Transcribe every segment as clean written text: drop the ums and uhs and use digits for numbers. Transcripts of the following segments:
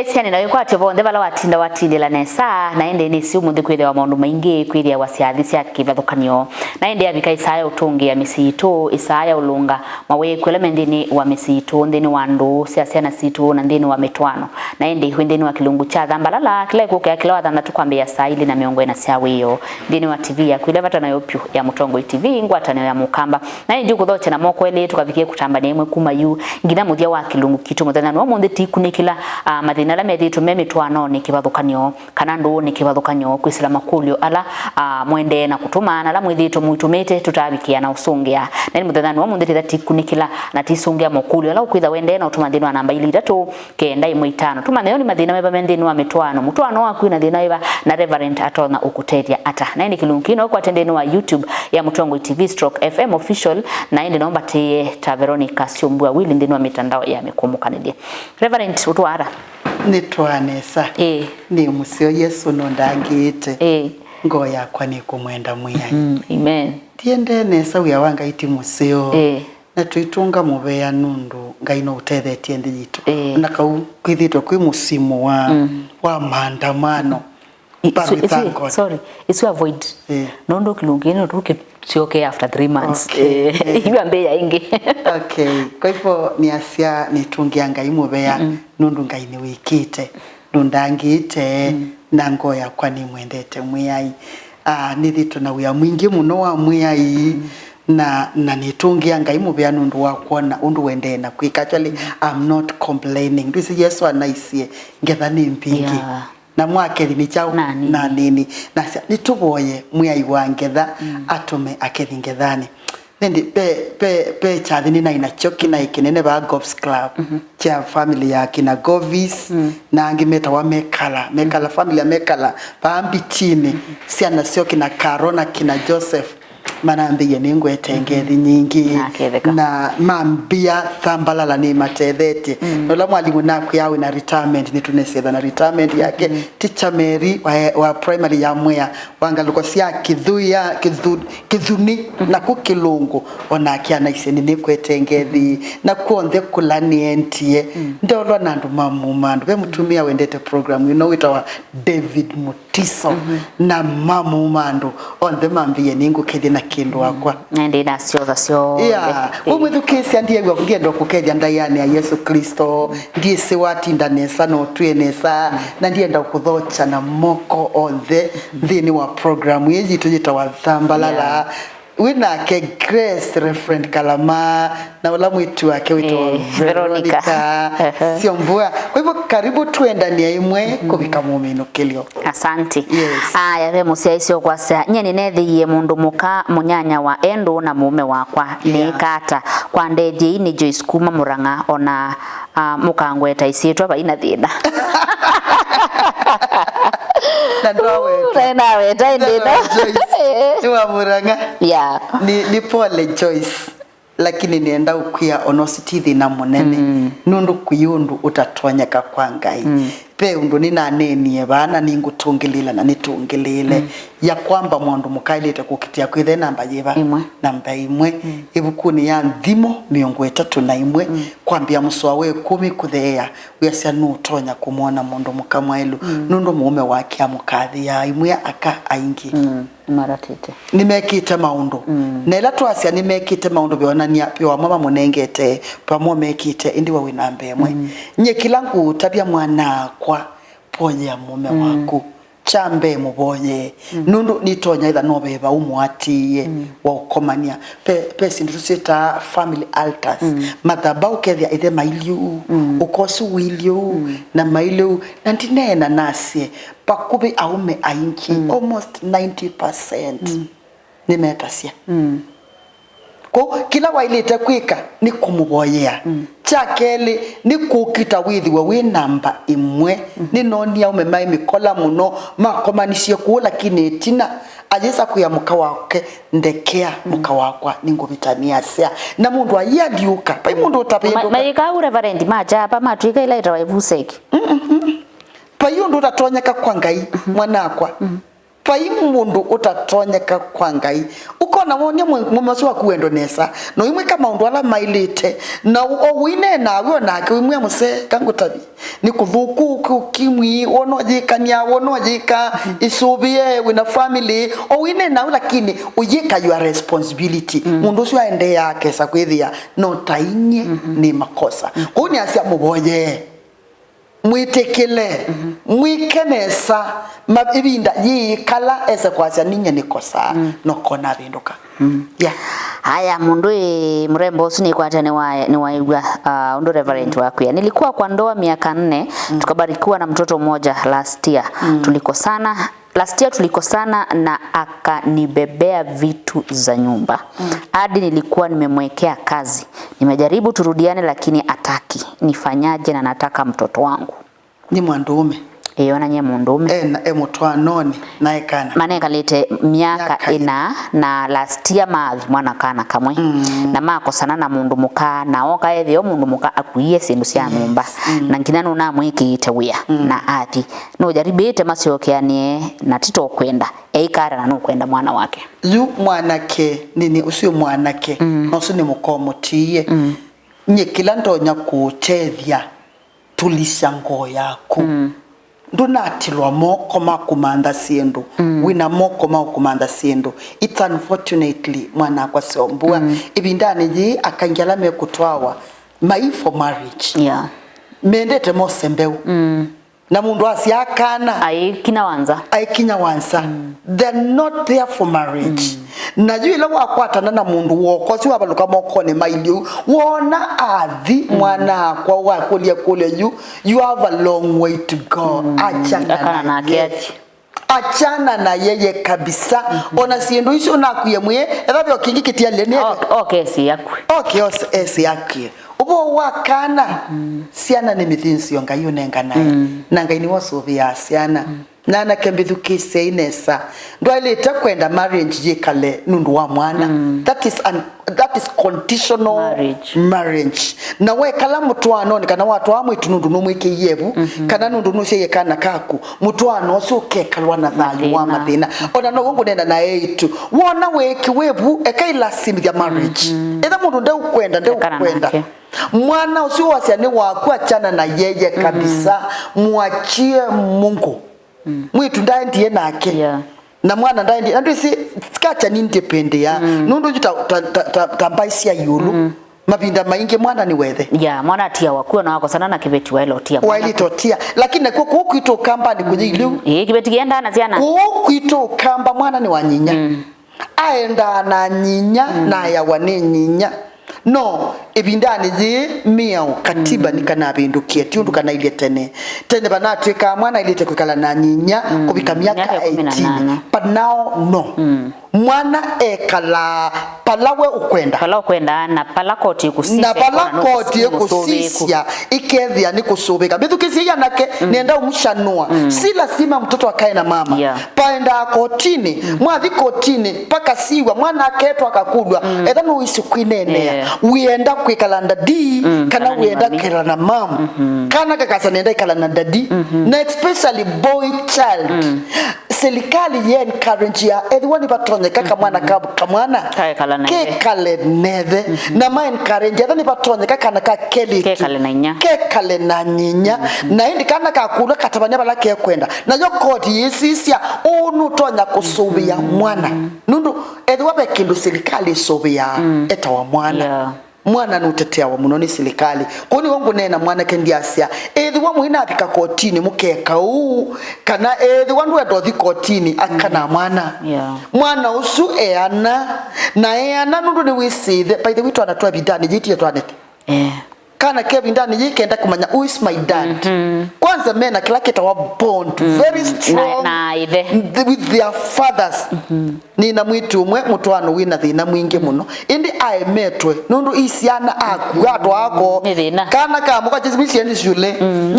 Siani na yuko atibo ndebala watinda watindila nesa na ende ni si umundi kwile wa maundu maingi kwile wa siathisi akivathukanio na ende abika Isaya utungi ya misitu Isaya ulunga mawe kwele mendini wa misitu ndini wa ndu siasiana situ na ndini wa metwano na ende ndini wa kilungu cha dhambalala kila ikuke ya kila wadhanda tukwambia saili na miongo ina siawiyo ndini wa TV ya kwile vata na yopyu ya Mutongo TV ngwata na ya Mukamba na ende ukudhoche na moko ele tukavikie kutamba na imwe kuma yu ngina mudia wa kilungu kitu mudana no mundi tikunikila mathina la methi tumemi twano ni kivathukanio kana ndu ni kivathukanio kwisila makulio ala mwende na kutumana la mwithi tumuitumite tutabikia na usungia na ni muthethani wa mundi tikunikila na tisungia makulio ala ukwitha wende na utuma thina namba 3 kenda 15 tuma nayo ni mathina meba mendini wa mitwano mutwano waku na thina iba na Reverend atona ukuteria ata na ni kilungino kwa tendeni wa YouTube ya Mutongo TV /FM official na indi naomba tie ta Veronica Siombua wili ndini wa mitandao ya mikumukanidie Reverend utwara nitwanesa ni musio Yesu nondangite ngoya kwa ni kumwenda mwiyai amen tiende nesa uya wanga iti musio na tuitunga mubeya nundu ngaino utethetie ndi yitu na kau kwithitwe kwi musimu wa maandamano sorry it's avoid nondo kilungino tuke sioke after 3 months ibi ambeya ingi kwa hivyo ni asia nitungia ngai mubeya nundu ngai ni wikite nundangite na ngoya kwa ni mwendete mwiyai nithito na uya mwingi muno wa mwiyai na nitungia ngai mubeya nundu wa kuona undu wende na kwika actually I'm not complaining this is Yesu anaisie ngetha ni mpingi na mwakeli ni chao na nini na nituboye mwiyai wa ngetha atume akethi ngethani nendi pe chathini na inachoki na ikinene ba Golf Club cha family ya kina Govis na angimeta wa Mekala family ya Mekala baambi chini siana sio kina Karona kina Joseph manambiye ningwete ngethi nyingi na mambia thambalala ni matethete nola mwalimu naku yawe na retirement ni tunesetha na retirement yake teacher Mary wa primary ya Mwea wangaluko sia kithuni na kukilungu ona kiana iseni ni kwete ngethi na kuonthe kulani entie ndolo nandu mamumandu be mutumia wendete program you know it our David Mutiso na mamumandu onthe mambiye ningu kethi na kindu wakwa nende na sio umwithukisi ndiye gwa ngendo kukeja ndayani ya Yesu Kristo ndiye sewatinda nesa no twenesa na ndiye nda kuthocha na moko onthe thini wa program yeji tujita wa thambalala wina ke Grace Reverend Kalama na wala mwitu wake wito Veronica Siombua. Kwa hivyo karibu tuendani ya imwe kubika mumino kilio. Asante. Aya we musia isio kwa sea nye ninethi ye mundu muka munyanya wa endo na mume wakwa ni kata kwa ndedhi ni Joyce Kuma Muranga ona mukangweta isietwa ba ina thina na weta ndina ni wa Muranga ni pole Joyce lakini nienda ukia onositithi na munene nundu kuyundu utatwanyaka kwa ngai pe undu nina nenie bana ningutungilila na nitungilile ya kwamba mundu mukailite kukitia kwithe namba yeba namba imwe ibukuni ya nthimo 31 kwambia muswa we 10 kuthea wiasia nutonya kumwona mundu mukamwailu nundu muume wake amukathi ya imwe aka aingi maratete nimekite maundu nela twasia nimekite maundu bionania pyo mama munengete pamwe mekite indi wa winambe emwe nye kilangu tabia mwana kwa ponya mume waku chambe muboye nundu nitonya itha no beba umwatiye wa ukomania pe sindu sita family altars madhabau kethia ithe mailiu ukosu wilio na mailiu na ndinena nasie pakubi aume ainki almost 90% nimetasia ko kila wailete kwika ni kumuboyea chakeli ni kukita withi we namba imwe ni noni ya umemai mikola muno makomanishie ku lakini tina ajesa kuya muka wake ndekea muka wakwa ningubitania sia na mundu ayadiuka pa mundu utapinduka maika Reverend maja pa matwika ila itawa ibuseki pa yundu utatonyeka kwa ngai mwanakwa pai mundu utatonyeka kwa Ngai ukona wonia mumaso wa kuendo nesa no imwe kama undu ala mailite na owine na we na ke imwe muse kangutabi ni kuthuku ukimwi wono jikania wono jika isubie wina family owine na lakini uyeka your responsibility mundu ucio aende yake sa kwithia no tainye ni makosa kuni asia muboye mwitekele mwikenesa mabinda yikala ese kwasya ninye nikosa no kona binduka yeah. Haya mundu mrembo usu ni kwata ni waigwa undu reverend wakuya. Nilikuwa kwa ndoa miaka 4 tukabarikiwa na mtoto mmoja last year. Tulikosana na akanibebea vitu za nyumba. Hadi nilikuwa nimemwekea kazi. Nimejaribu turudiane lakini ataki. Nifanyaje na nataka mtoto wangu. Ni mwandume. Ona nye mundume. Mutwa noni na ekana. Mane kalete miaka ina na last year mwana kana kamwe. Na makosana na mundu muka na oka ethio mundu muka akuiye sindu cia nyumba. Na nginanu na mwikite wia na athi. No jaribite maciokeanie na tito kwenda. Eikara na no kwenda mwana wake. Yu mwanake nini usio mwanake. Nosu ni mukomotiye. Nye kila ndonya kutethia tulisha ngo yaku. Ndunatilwa moko makumanda siendo wina moko makumanda siendo. It's unfortunately mwana kwa siombua ibindani ji akangela mekutwawa mai for marriage yeah mendete mosembeu na mundu asiakana aikina wanza they're not there for marriage na juu ile wakwatana na mundu woko si wabaluka mokone mailiu wona athi mwana kwa wakulia kule you have a long way to go achana na yeye kabisa ona siendo hizo nakuye mwe ethabyo kingikitia lene okay si yakwe esi yakwe ubo wakana siana ni mithinsi yonga yunenga naye nanga ini wasobi ya siana nana kembithukise inesa ndo ilete kwenda marriage jikale nundu wa mwana that is conditional marriage na we kala mutwano ni kana watu amwe tunundu no mwike yebu kana nundu no seye kana kaku mutwano so kekalwa na thayu wa mathina ona no gongo nenda na eitu wona weki webu ekaila simithia marriage etha mundu ndeu kwenda mwana usio wasiane waku achana na yeye kabisa muachie Mungu mwitu ndaendie nake na mwana ndaendie ndio si skacha ni independent ya nundu tambaisia yulu mabinda maingi mwana ni wethe mwana tia wakuwa na wako sana na kibeti wailo tia totia lakini kwa kuito kamba ni kujilu kibeti kienda na ziana kuito kamba mwana ni wanyinya aenda na nyinya na ya wane nyinya no ebindani je miao katiba nikana bindukie tiundu kana ile tene banatweka mwana ile tekukala na nyinya kubika miaka 18 but now no mwana ekala palawe ukwenda na palakoti kusisia ikethia ni kusubika bithukisia nake nenda umushanua si lazima mtoto akae na mama paenda kotini mwathi kotini paka siwa mwana aketwa akakudwa ethano isikwinene uenda kwikala ndadi kana uenda kala na mama kana kakasa nenda ikala na dadi na especially boy child serikali ye encourage ya everyone batonye kaka mwana kamwana kekale nethe na ma encourage ya ni batonye kaka na kakeli kekale na nyinya na indi kana kakula katabanya balake kwenda na yo kodi yesisia onu tonya kusubia mwana nundu edwabe kindu serikali sobia eta wa mwana mwana nutetea wa muno ni serikali kuni wangu nena mwana kendiasia wa muina apika kotini mukeka kana wandu edothi kotini akana mwana mwana usu eana nundu ni wisithe by the way twanatwa bidani jitie twanete kana Kevin ndani yikenda kumanya who is my dad kwanza mena kila kitu wa bond very strong with their fathers ni na mwitu umwe mutwano wina thina mwingi muno indi aimetwe nundu isiana akuatwa ako kana kama kwa jisibisi ndi shule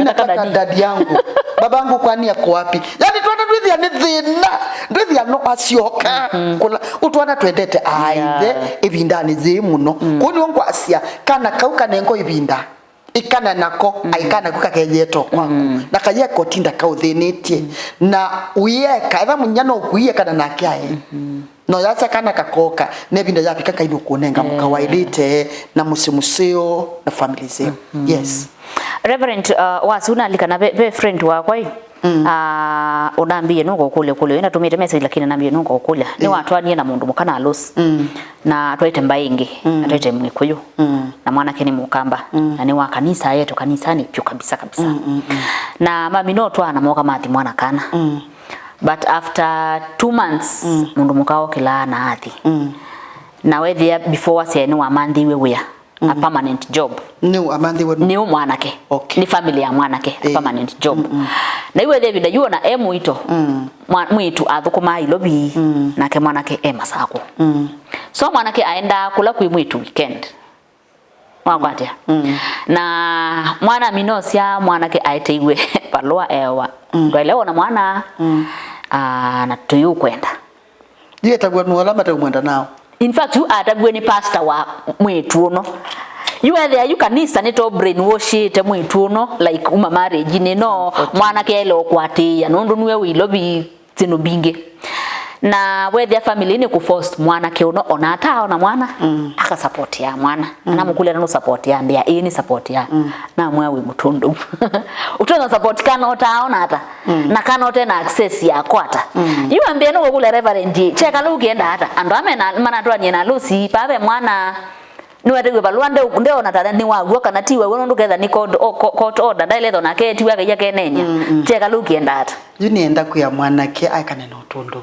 nataka dad yangu babangu kwani yako wapi yani twana ndithia ni thina ndithia no asioka kula utwana twendete aithe ibindani zi muno kuni wangu asia kana kauka nengo ibinda ikana nako aikana kukakeyeto kwako na kayeko tinda kauthinetie na uyeka eva munyano ukuyeka na nakiae no yasa kana kakoka nebinda yapika kaibu kunenga mukawailite na musimusio na family zao. Yes. Reverend wasuna likana be friend wako unambie nuko kule inatumite message lakini nambie nuko kule ni watu anie na mundu mukana alusi na twaite mbaingi twaite mwikuyu na mwana keni mukamba na ni wa kanisa yetu kanisani pyo kabisa na mami no twana moka mati mwana kana but after 2 months mundu mukao kila na athi na we there before wase ni wa mandi we a permanent job ni amandi we ni mwanake ni family ya mwanake a permanent job na iwe there vida yuona mwito mwitu athukuma ilobi na ke mwanake masako so mwanake aenda kula kui mwitu weekend wakwatia na mwana minosia mwanake aiteiwe palua ewa ngwelewa na mwana na tuyu kwenda yeye tagwa nuala mata mwenda nao. In fact you atagwe ni pastor wa mwitu no you are there you kanisa ni to brainwash it mwitu no like marriage ni no mwana kele okwatia nundu niwe wilobi tinu binge na we their family ni kuforce mwana ke uno onata ona mwana aka support ya mwana na mukule no support ya ndia ini support ya na mwawe mutundu utona support kana utaona hata na kana tena access ya kwata you ambie no kule reverend cheka lukienda hata ando amena mana ndo anyena lusi pabe mwana niwe tegwe balwande ndeo na tada ni wagwo kana tiwe wono nduketha ni court order ndai letho na ke tiwe ya kenenya cheka lukienda hata yunienda kuya mwana ke aikane no tundu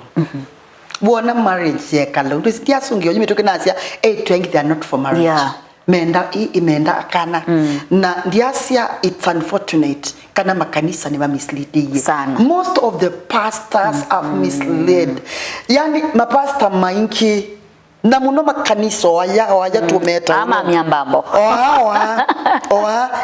buona marriage ya kala ndisitia sungio nyime tukinasia 820 they are not for marriage menda akana na ndiasia it's unfortunate kana makanisa ni misleading most of the pastors are misled yani mapasta mainki na muno makanisa waya tumeta ama miambambo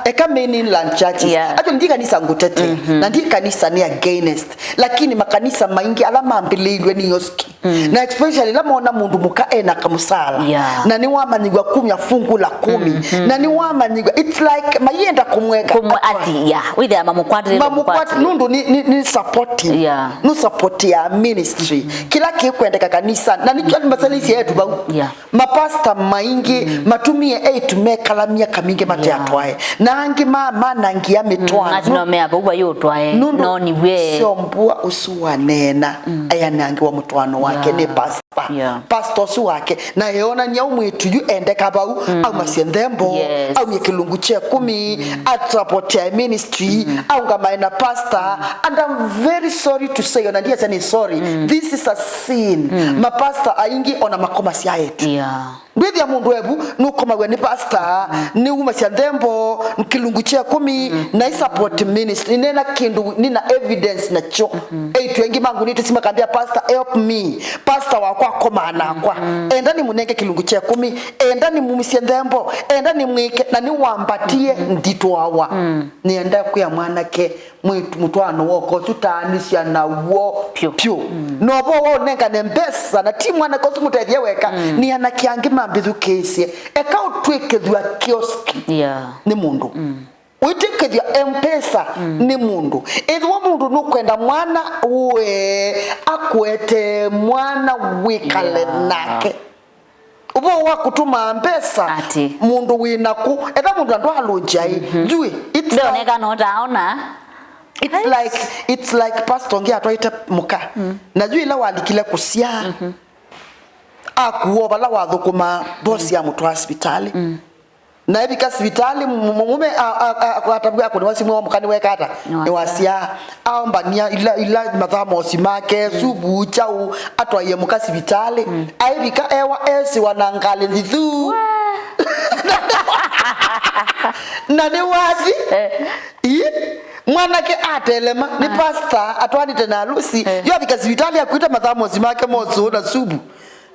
eka mainland churches ato ndi kanisa ngutete na ndi kanisa ni against lakini makanisa maingi alama ambililwe ni yoski na especially la mona mundu mukaena kamusala na ni wamanyigwa 10 fungu la 10 na ni wamanyigwa it's like mayenda kumweka ati with the mamukwatri nundu ni supporting no support ya ministry kila kikwendeka kanisa na ni kwa masalisi yetu mapasta maingi matumie tumekalamia kaminge mate atwae na angi mama nangi ya metwa no me abuwa yo twae no ni we sio mbua usuwa nena aya nangi wa mutwano wake ni pastor su wake na yeona nyau mwitu yu ende kabau au masiendembo au nyekilungu che 10 atrapotea ministry au ngamaina pastor and I'm very sorry to say ona ndiye sani sorry this is a sin mapasta aingi ona makoma sia yetu Bidhi ya mundu webu nukoma we ni pastor ni umasiendembo nkilungu che 10 na support ministry nena kindu nina evidence na cho wengi mangu niti sima kambia pastor help me pastor wakwa komana kwa enda ni munenge kilungu che 10 enda ni mumisiendembo enda ni mwike na ni wambatie ndito wawa ni enda kuya mwana ke mutwano woko tutanisya na wo pyo no bo nenga nembesa na timu mwana kosu mutethia weka ni anakiangi mambithu kesi eka utwekethwa kioski ni mundu uitekethwa mpesa ni mundu ethwa mundu nukwenda mwana we akwete mwana wikale nake ubo wakutuma mpesa mundu winaku etha mundu ndo alojai jui neka no taona it's like pastor ngia atwaite muka najui la walikile kusia akuo bala wathukuma boss ya mutwa hospitali na ebika hospitali mume atabwa ko wasi mwa mukani wekata ni wasia ambania ila mathamo simake subu chau atwaye muka hospitali aibika ewa esi wanangale ndithu na ni wazi mwana ke atelema ni pastor atwani tena Lucy yo abika hospitali akuita mathamo simake mozo na subu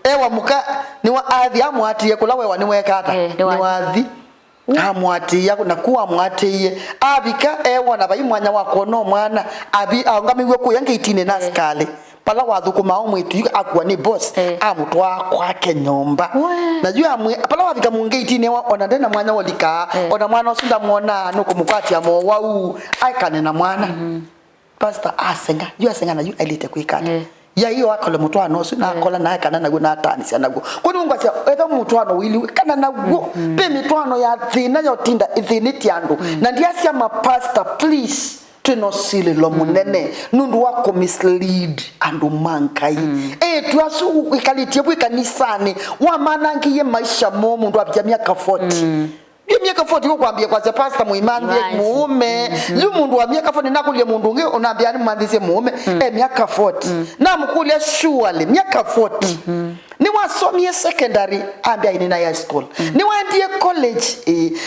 ewa muka ni wa adhi amwatiye kula wewa ni wekata ni wathi amwatiye na kuwa mwatiye abika ewa na bayi mwanya wako no mwana abi angamiwe ku yange itine na skale pala wathukuma omwitu akwa ni boss amutwa kwake nyomba najua pala wabika mungeti ne ona ndena mwana wolika ona mwana osunda muona nukumukwatia mo wau aikane na mwana pastor asenga asenga na alite kwikata ya hiyo akole mutwano osu na akola na kana nago na atanisia nago kuni mungu asia etho mutwano wili kana nago pe mitwano ya thina yo tinda ithiniti andu na ndiasia ma pastor please tuno sile lo munene nundu wako mislead andu mankai tuasu ikalitie bwi kanisani wa manangiye maisha mo mundu abya miaka 40 miaka 40 ko kwambia kwa pastor muimandie muume yu mundu wa miaka 40 nakulie mundu nge onambia ni mandise muume miaka 40 na mkulia surely miaka 40 ni wasomie secondary ambia ini na high school ni waendie college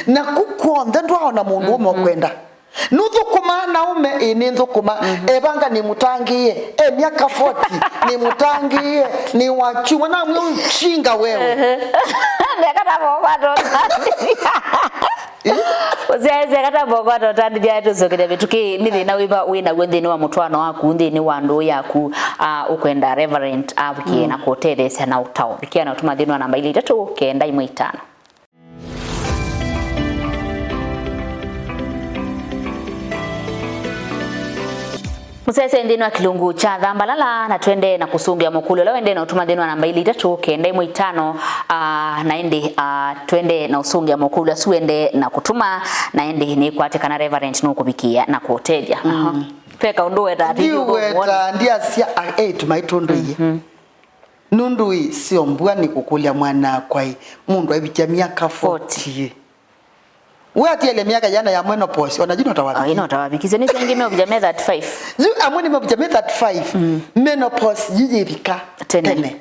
na kukuonda ndo aona mundu umekwenda nuthukuma naume ni nthukuma ebanga ni mutangie miaka 40 ni mutangie ni wachuma na mwe chinga wewe nekata bogwato Uziaze kata bogwato tandi bya tuzokere bituki nithi na wiba wina gwethini wa mutwano waku nthini wa ndu yaku ukwenda reverend abukie na koteresa na utao bikia na utuma thini wa namba 395. Musese ndino wa kilungu cha Thambalala na twende na kusungia mukulu leo ende na utuma ndino wa namba 395 na ende twende na usungia mukulu asuende na kutuma na ende ni kwatekana reverend no kubikia na kuotelia peka unduwe weta ndia sia tumaitondo ye nundui sio mbwani kukulia mwana kwai mundu abitia miaka 40 Wati ele miaka jana ya menopause wanajua utawapi. Ina utawapi. Ni sengime obijame 35. Amweni obijame 35. Menopause yibika tene.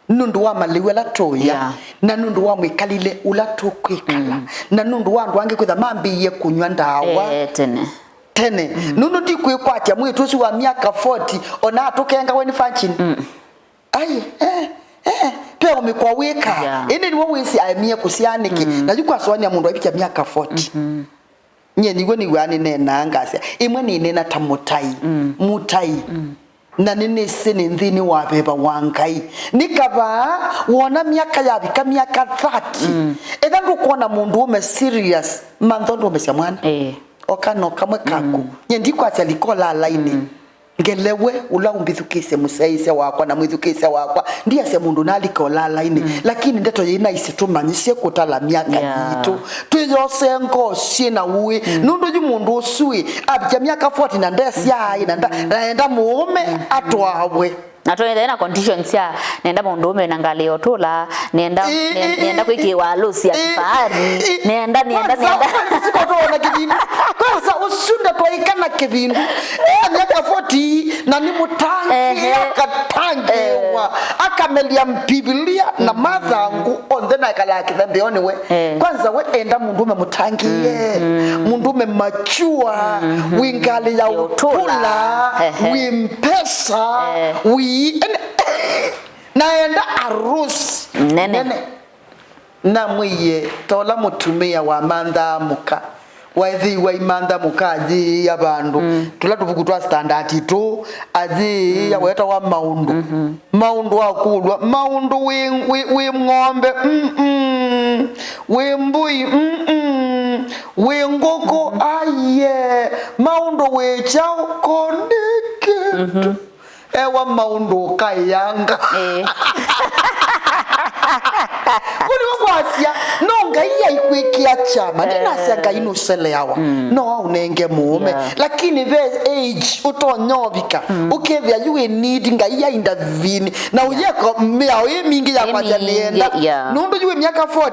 Nundu wa maliwe la toya na nundu wa mwikalile ula tokwikala na nundu wa ndu wange kwitha mambiye kunywa ndawa tene nundu ndikwe kwatia mwitu si wa miaka 40 ona atukenga weni function ai peo mikwa weka ene niwo wisi aimie kusianiki najukwa swani ya mundu abikia miaka 40 nye niwe ni wani nena angasia imwe ni nena tamutai mutai na nene sene nthini wa beba wangai nikaba wona miaka yabika miaka 30 etha ndukuona mundu ume serious manthondo umesia mwana okano kamwe kaku nye ndiko atia likola line ngelewe ula umbithukise musaise wakwa na mwithukise wakwa ndia se mundu nalikola line lakini ndeto yina isitumanyise kutala miaka yitu tuyose ngoshi na uwe nundu yu mundu usui abija miaka 40 na ndesi ai naenda muume atwawe na tuende na conditions ya nenda mundu ume na ngali otula nenda kwiki wa harusi ya kifahari nenda siko tuona kibindu kwanza usunda twaikana kibindu miaka 40 na ni mutangi akatangiwa akamelia Biblia na mathangu on then akalaki thembe one we kwanza we enda mundu ume mutangiye mundu ume machua wingali ya utula wimpesa naenda arus nene na mwiye tola mutumia wa manda muka waithi wa imanda mukaji ya bandu tulatuvukutwa standard tu aji ya weta wa maundu maundu akulwa maundu we ng'ombe we mbui we ngoko aye maundu we chao kondeke ewa maundu kayanga kuni wakwasia nonga iya ikwikia chama nina sianga inu sele yawa no unenge muume lakini ve age utonyobika ukevya yue need nga iya inda vini na uyeko mmea uye mingi ya kwa janienda nundu yue miaka 40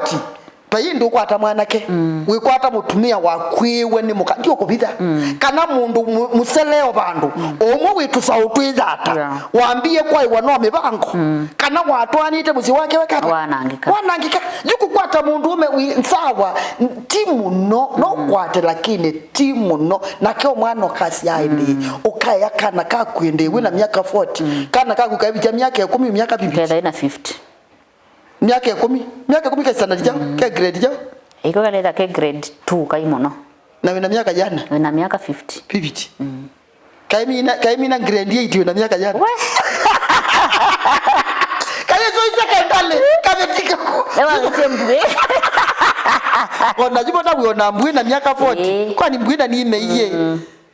payindu kwata mwanake wikwata mutumia wakwiwe ni muka ndio kubitha kana mundu museleo bandu omwe witu sautwithata waambie kwa iwa no mibango kana watwanite muzi wake wekata wanangika yuko kwata mundu ume nsawa timu no kwate lakini timu no nakyo mwana kasi yaindi ukaya kana kakwende wina miaka 40 kana kakukabija miaka 10 miaka 50 miaka 10 ka standard jao ka grade jao iko kaleta ke grade 2 kai muno na wina miaka jana wina miaka 50 kaimi na grade 8 wina miaka jana Kaya zoisa kandale kabetika ko. Ewa mtembwe. Ona jibo na wiona mbwe na miaka 40. Kwani mbwe na ni imeiye.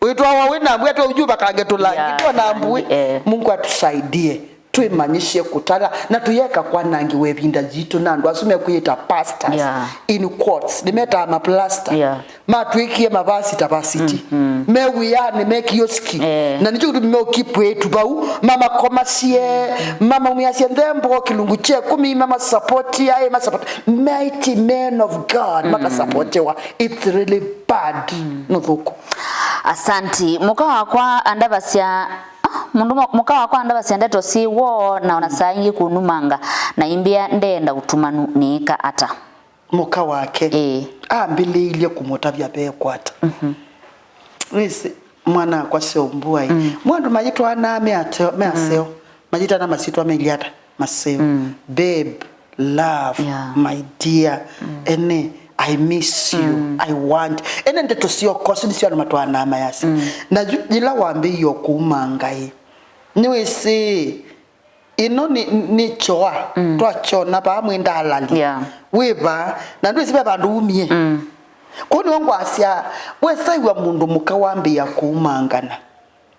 Wetu hawa wena mbwe hata ujuba kagetula. Kitu na mbwe. Mungu atusaidie. Tuimanyishe kutala na tuyeka kwa nangi webinda jitu nandu asume kuyita pastors in quotes nimeta ama plaster ma tuikie mabasi tabasiti mewiyane mekioski na nicho kutumia kipu yetu bau mama komasie mama umiasie ndembo kilungu che kumi mama support ya ma support mighty men of God maka support wa it's really bad nothuko. Asanti muka wakwa andabasya mundu muka wakwa andabasya ndeto si wo na onasangi kunumanga na imbia ndenda utumanu nika ata muka wake ambililie kumutavya be kwata wisi mwana kwa seombua mwandu majitu ana measeo majita na masitu ameliata maseo babe love my dear ene I miss you I want ene ndeto sio kosi nisio na matu anama yasi na jila wambi yoku umangai niwisi ino ni choa toa chona pa mwenda halali weba na nduwisi beba ndu umie kuni wangu asia wesa iwa mundu muka wambi ya kuumangana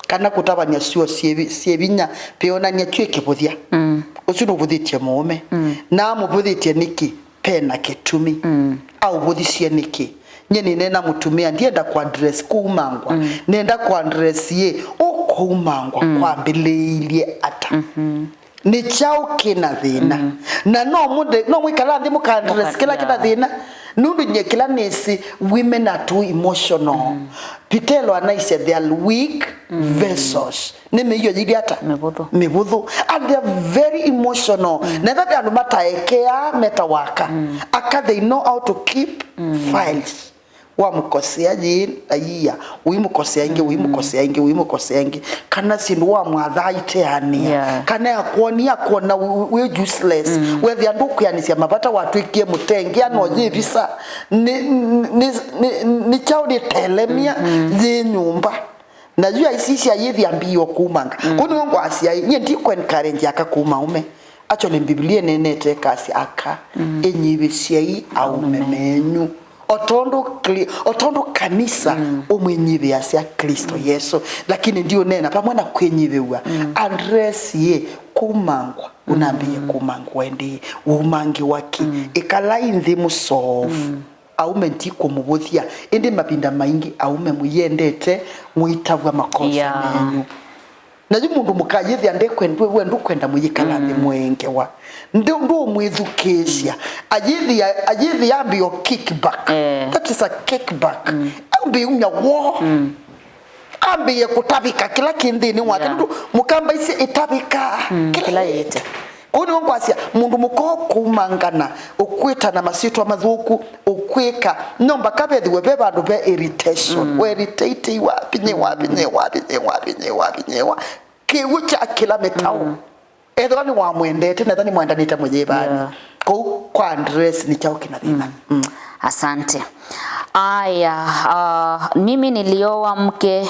kana kutaba ni asio siebinya peona ni achue kibuthia usinu budhitie muume na mubudhitie niki pena ketumi au budhisia niki nyeni nena mutumia ndienda kwa address kuumangwa nenda kwa address ye okuumangwa kwa mbileilie ata ni chao kina thina na no mwikala ndi muka address kila kina thina nundu nyekila nesi women are too emotional pitelo anaise they are weak vessels nime hiyo jidi hata mibudhu and they are very emotional na that andu mataekea metawaka aka they know how to keep files wa mukosea jini ayia uimukosea inge kana sindu wa mwathaite ania kana ya kuona we useless we the anduku yanisia mabata watu ikie mutenge ano jivisa ni chao ni telemia zi nyumba najua isisi ya yithi ambiyo kumanga kuni wangu asia nye ndiko encourage aka kumaume actually Biblia nenete kasi aka enyibisia hii au memenyu otondo kanisa umwenyibe asia Kristo Yesu lakini ndio nena pamwana kwenyibewa address ye kumangwa unambie kumangwa ndi umangi waki ikala inthi musofu aume ntiko mubuthia indi mapinda maingi aume muyendete muitagwa makosa menyu na mundu mukayithi ande kwendwe wendu kwenda muyikala ndi mwenge wa ndo mwithukesia ayithi yambi yo kickback that is a kickback ambi unya wo ambi ye kutabika kila kindini wake ndu mukamba isi itabika kila yete kuni wangu asia mundu muko kumangana ukwita na masitu amathuku ukwika nomba kabethi webeba andu be irritation we irritate wapi kiwucha kila metao ethwa ni wa mwendete na thani mwandanite mujibani kwa address ni chao kina thina asante. Aya mimi nilioa mke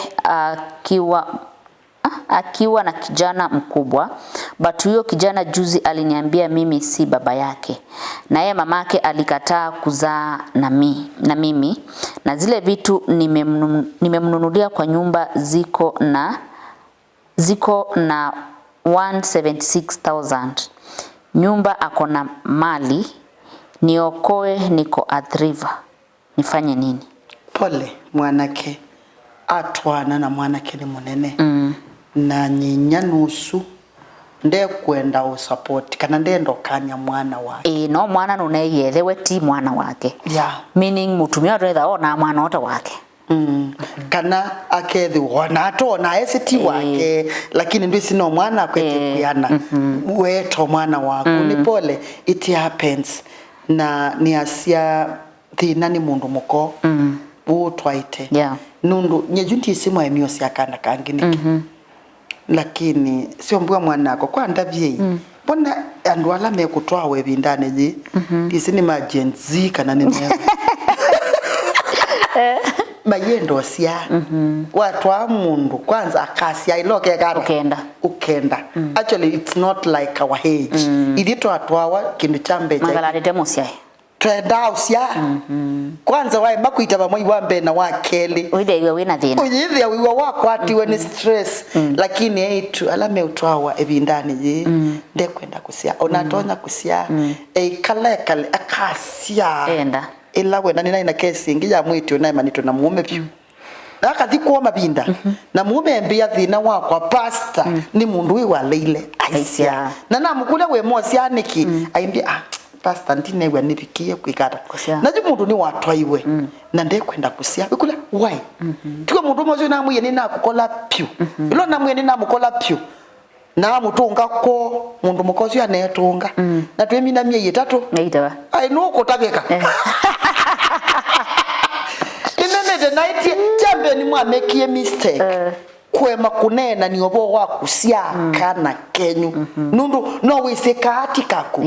akiwa na kijana mkubwa but huyo kijana juzi aliniambia mimi si baba yake na yeye mamake alikataa kuzaa na mimi na zile vitu nimemnunulia kwa nyumba ziko na 176,000 nyumba akona mali niokoe niko adriva nifanye nini? Pole mwanake atwana na mwanake ni munene na nyinya nusu nde kwenda usupport kana ndendo kanya mwana wake no mwana nuneyelewe ti mwana wake meaning mutumia retha ona mwana ota wake kana akethi wona atona esiti wake lakini ndisi no mwana kwete kuyana weto mwana wako ni pole it happens na ni asia thina ni mundu muko utwaite nundu nyejunti simu emio sia kana kangini lakini sio mbwa mwanako kwa ndabye mbona andu ala mekutwa webindane ji isi ni majenzi kana ni mayendo sia watu wa mundu kwanza akasia iloke garo ukenda actually it's not like our age idito atwawa kindu chambe cha magala demosia trenda usia kwanza wae makuita bamwe wambe na wakeli uide wina thina uide wiwa wako ati when stress lakini etu alame utwawa ebindani je ndekwenda kusia onatonya kusia kale akasia enda ila wenda nina ina kesi ngija mwitu na manito na muome pyu akathi kwa mabinda na muome mbia thina wakwa pastor ni mundu wi wa leile aisia na namukule we mosia niki aimbia pastor ndine we nipikie kwikata na ju mundu ni watwaiwe na ndekwenda kusia ikula why tiko mundu mozo na muye ni na kukola pyu ilo na muye ni na mukola pyu na mutunga ko mundu mukozi anetunga na twemi na mie yetatu ngeitawa ai no kotabeka inene the night champion mwa make a mistake kwema kunena ni obo wa kusia kana kenyu nundu no wiseka atikaku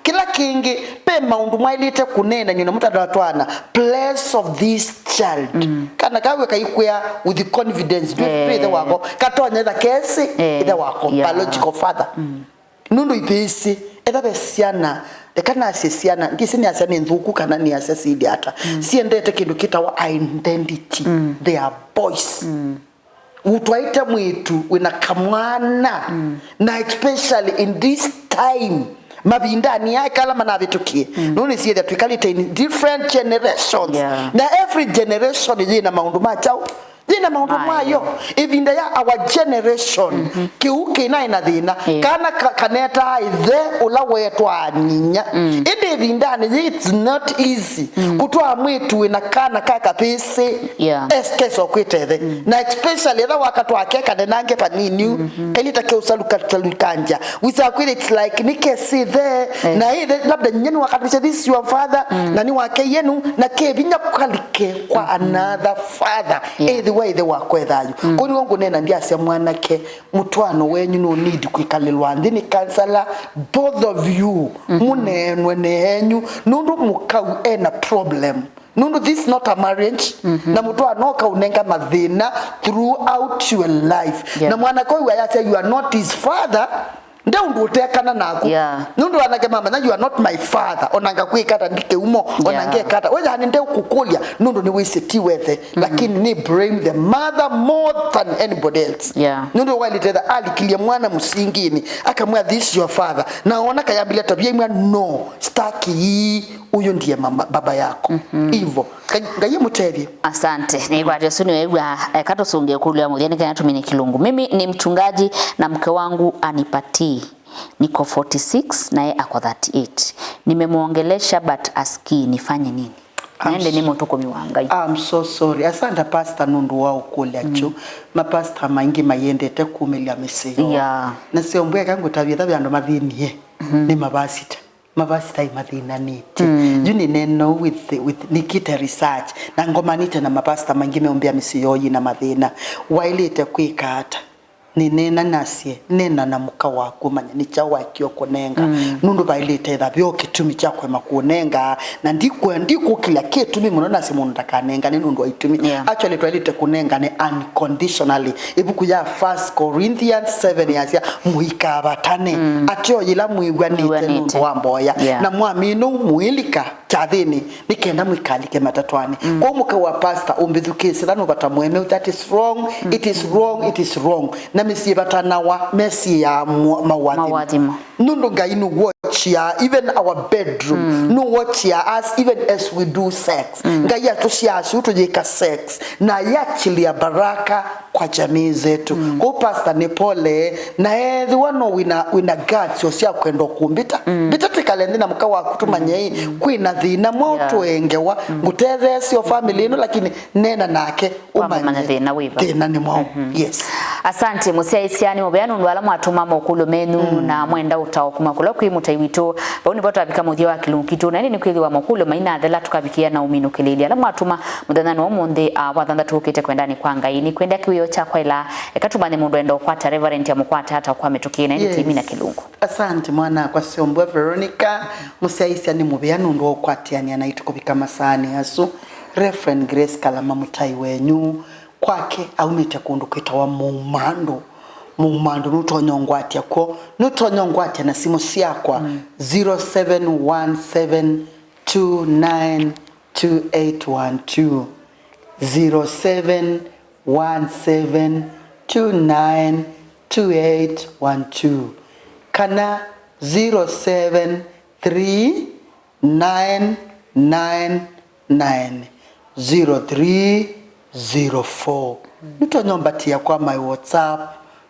kila kingi pe maundu mwailite kunena nyina mutadwatwana place of this child kana kawe kaikwea with the confidence do pray the wako katonya the case the wako biological father nundu ipisi eda besiana ekana asesiana ngisi ni asana nzuku kana ni asesidi ata siendete kindu kitawa identity they are boys utwaita mwitu wina kamwana na especially in this time mabindani ya kala manabitukie nuni siye that we call it in different generations na every generation ina maundu machao dina maundu mayo evinda ya our generation kiuke ina thina kana kaneta ithe ula wetwa ninya inde vindani it's not easy kutwa mwitu wina kana kaka pese eskeso kwithethe na especially the wakati wakeka nange panini elita ke usaluka talukanja wisakwile it's like nikesi the na ile labda nyeni wakati this your father na ni wake yenu na ke binya kukalike kwa another father way the wakwethayo kuni wongo nena ndiase mwanake mutwano wenyu no need kwikalilwa ndini kansala both of you munenwe nenyu nundu mukau ena problem nundu this is not a marriage na mutwano ka unenga mathina throughout your life na mwanako yase you are not his father ndio ndo utekana naku nundu anake mama na you are not my father onanga kwikata ndike umo onange kata weja ninde ukukulia nundu ni wiseti wethe lakini ni blame the mother more than anybody else nundu wali tetha alikilia mwana musingini akamwa this your father naona kayambile tabia imwa no staki uyo ndiye mama baba yako hivyo ngaye muterie asante ni kwa Yesu ni wewe katosunge kulia mutheni kana tumini kilungu mimi ni mchungaji na mke wangu anipati niko 46 naye ako 38 nimemuongelesha but aski nifanye nini naende ni motoko miwangai I'm so sorry asante pastor nundu wao kulia chu mapastor maingi mayendete kumelia meseyo na siombwe kangu tabia byando mathinie ni mabasita mavasita imathina niti juni neno with nikita research na ngoma nite na mapasta mangime ombea misiyoyi na mathina wailite kwikata ni nena nasie nena na muka waku manya ni chawa kio kunenga nundu bailite tha byo kitumi chakwe makunenga na ndiko kila kitu mimi munona si mundu takanenga ni nundu aitumi actually twalite kunenga ni unconditionally ibuku ya 1 Corinthians 7 yasia muika batane atyo yila muigwa nite nundu wa mboya na mwaminu muilika chathini nikenda mwikalike matatwani kwa muka wa pastor umbithukise thano batamweme that is wrong it is wrong it is wrong na misi batanawa mesi ya mawadimo nundu ngainu watch ya even our bedroom no watch ya us even as we do sex ngaya tusiasu tujika sex na yachilia baraka kwa jamii zetu kwa pastor Nepole na the one wina guts yosia kwendo kumbita bitatikale na muka wa kutumanye kwina thina moto engewa ngutethe sio family ino lakini nena nake umanya thina wiva thina ni mwao yes asante musia isiani mubeanu ndwala mwatuma mokulo menu na mwenda utaokuma kula kwimutaiwito bauni boto abika muthia wa kilunkitu na ni kwili wa mokulo maina thela tukabikia na umino kilili ala mwatuma mudanano omonde wathanda tukite kwendani kwa ngaini kwenda kiyo cha kwaila ekatumane mundu endo kwata reverend ya mukwata hata kwa metukina ni timi na kilungu asante mwana kwa siombwe Veronica musia isiani mubeanu ndo kwatiani anaitukubika masani asu Reverend Grace Kalama mutai wenyu kwake aumite kundu kwitawa Mumando nutonyongwatia ko nutonyongwatia na simu siakwa 0717292812 0717292812 kana 0739990304 nutonyombatia kwa my WhatsApp,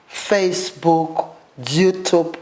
Facebook, YouTube,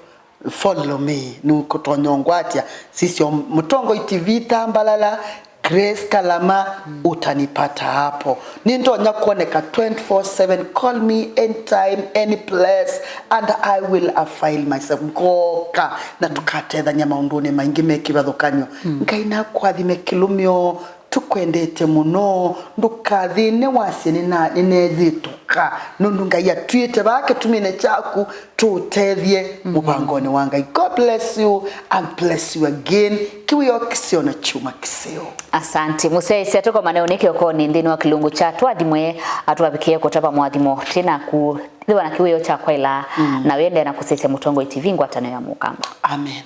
follow me nukutonyongwatia sisi Mutongo TV Tambalala Grace Kalama utanipata hapo. Nindonya kuoneka 24/7, call me anytime, any place and I will avail myself. Ngoka na tukatedha nyama undune maingi mekibadhukanyo. Ngaina kwathime kilumyo tukwendete muno ndukathine wasini na ninezituka nundunga ya twite bake tumine chaku tutethie mubangoni wanga. God bless you and bless you again. Kiwiyo kisio na chuma kisio. Asante musesi atuko maneonike okoni ndini wa kilungu chatu adimwe atuwabikie kutapa mwadimo tena ku liwa na kiwiyo cha kwa ila na wende na kusese Mutongo TV ngwatano ya mukamba. Amen.